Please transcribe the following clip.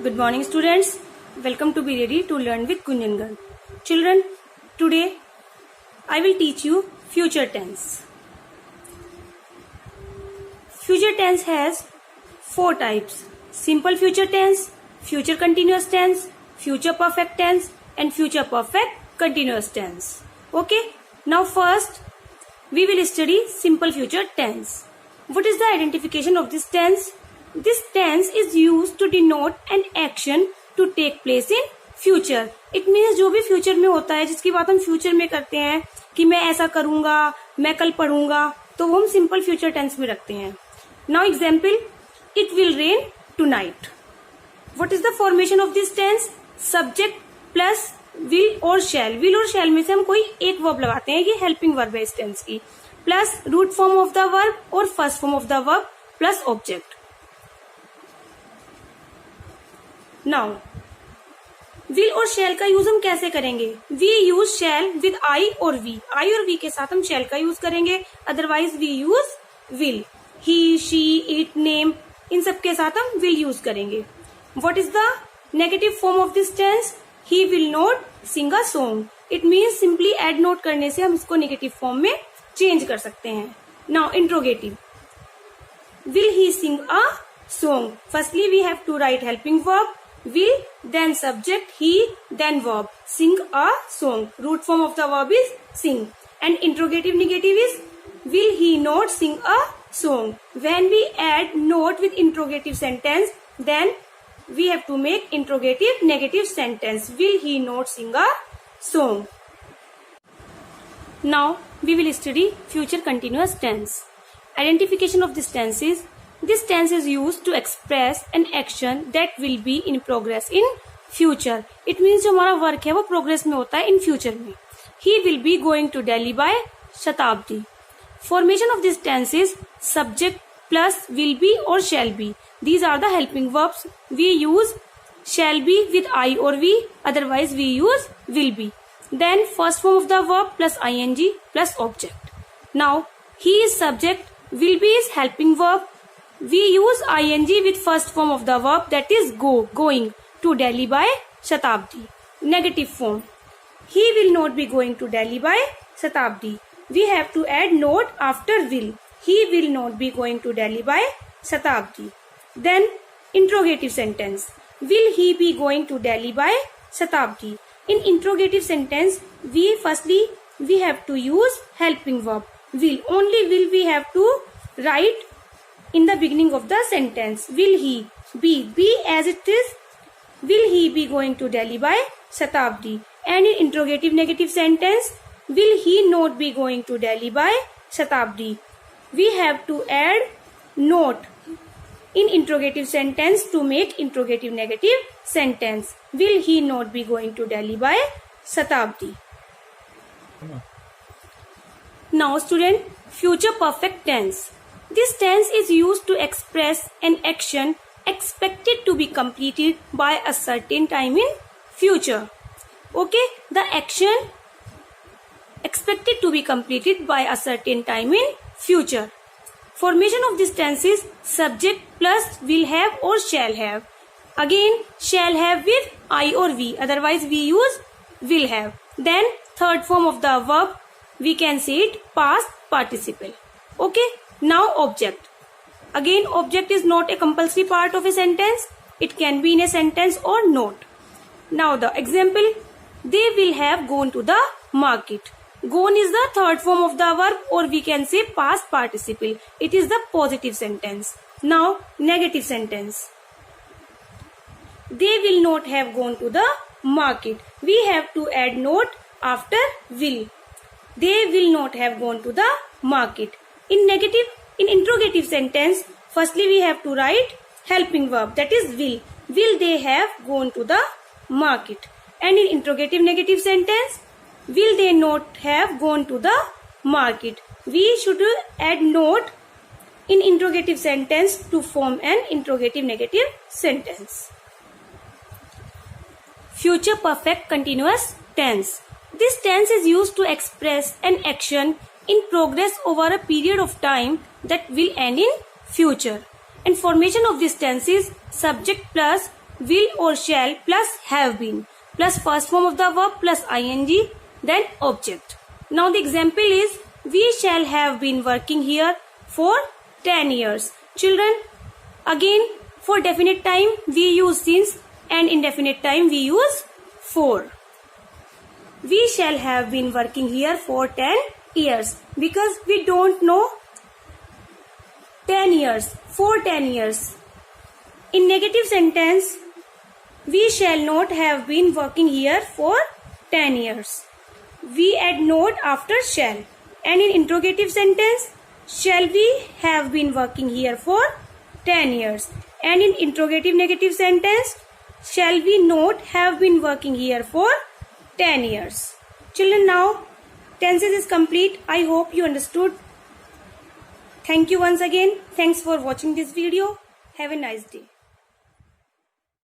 Good morning, students. Welcome to Be Ready to Learn with Gunjan Girl. Children, today I will teach you future tense. Future tense has 4 types: simple future tense, future continuous tense, future perfect tense, and future perfect continuous tense. Okay, now first we will study simple future tense. What is the identification of this tense? This tense is used to denote an action to take place in future. It means जो भी future में होता है, जिसकी बात हम future में करते हैं कि मैं ऐसा करूंगा, मैं कल पढ़ूंगा, तो वो हम सिंपल फ्यूचर टेंस में रखते हैं. Now example, it will rain tonight. What is the formation of this tense? Subject plus will और शैल. विल और शैल में से हम कोई एक वर्ब लगाते हैं, ये हेल्पिंग वर्ब है इस टेंस की, plus root form of the verb और first form of the verb plus object. Now will और शैल का यूज हम कैसे करेंगे? We use shall with I और वी. आई और वी के साथ हम शैल का यूज करेंगे, otherwise we use will. He, she, it, name, इन सब के साथ हम विल यूज करेंगे. What is the negative form of this tense? He will not sing a song. It means simply add not करने से हम इसको नेगेटिव फॉर्म में चेंज कर सकते हैं. Now interrogative, will he sing a song. Firstly we have to write helping verb will, then subject, he, then verb. Sing a song. Root form of the verb is sing. And interrogative negative is will he not sing a song. When we add not with interrogative sentence, then we have to make interrogative negative sentence. Will he not sing a song? Now we will study future continuous tense. Identification of this tense is: this tense is used to express an action that will be in progress in future. It means जो हमारा work है वो progress में होता है in future में. He will be going to Delhi by Shatabdi. Formation of this tense is subject plus will be or shall be. These are the helping verbs. We use shall be with I or we, otherwise we use will be. Then first form of the verb plus ing plus object. Now he is subject, will be is helping verb. We use ing with first form of the verb, that is go, going to Delhi by Shatabdi. Negative form, he will not be going to Delhi by Shatabdi. We have to add not after will. He will not be going to Delhi by Shatabdi. Then interrogative sentence, will he be going to Delhi by Shatabdi? In interrogative sentence, we have to use helping verb will. Only will we have to write in the beginning of the sentence. Will he be as it is, will he be going to Delhi by Shatabdi? And in interrogative negative sentence, will he not be going to Delhi by Shatabdi? We have to add not in interrogative sentence to make interrogative negative sentence. Will he not be going to Delhi by Shatabdi? Now student, future perfect tense. This tense is used to express an action expected to be completed by a certain time in future. Okay, the action expected to be completed by a certain time in future. Formation of this tense is subject plus will have or shall have. Again, shall have with I or we, otherwise we use will have. Then third form of the verb, we can say it past participle. Okay. Now object. Again, object is not a compulsory part of a sentence. It can be in a sentence or not. Now the example, they will have gone to the market. Gone is the third form of the verb, or we can say past participle. It is the positive sentence. Now negative sentence, they will not have gone to the market. We have to add not after will. They will not have gone to the market. In interrogative sentence, firstly we have to write helping verb, that is will. Will they have gone to the market? And in interrogative negative sentence, will they not have gone to the market? We should add not in interrogative sentence to form an interrogative negative sentence. Future perfect continuous tense. This tense is used to express an action in progress over a period of time that will end in future. And formation of this tense is subject plus will or shall plus have been plus first form of the verb plus ing, then object. Now the example is, we shall have been working here for 10 years. Children, again for definite time we use since and indefinite time we use for. We shall have been working here for 10 years because we don't know 10 years, for 10 years. In negative sentence, we shall not have been working here for 10 years. We add not after shall. And in interrogative sentence, shall we have been working here for 10 years. And in interrogative negative sentence, shall we not have been working here for 10 years. Children, now tenses is complete. I hope you understood. Thank you once again. Thanks for watching this video. Have a nice day.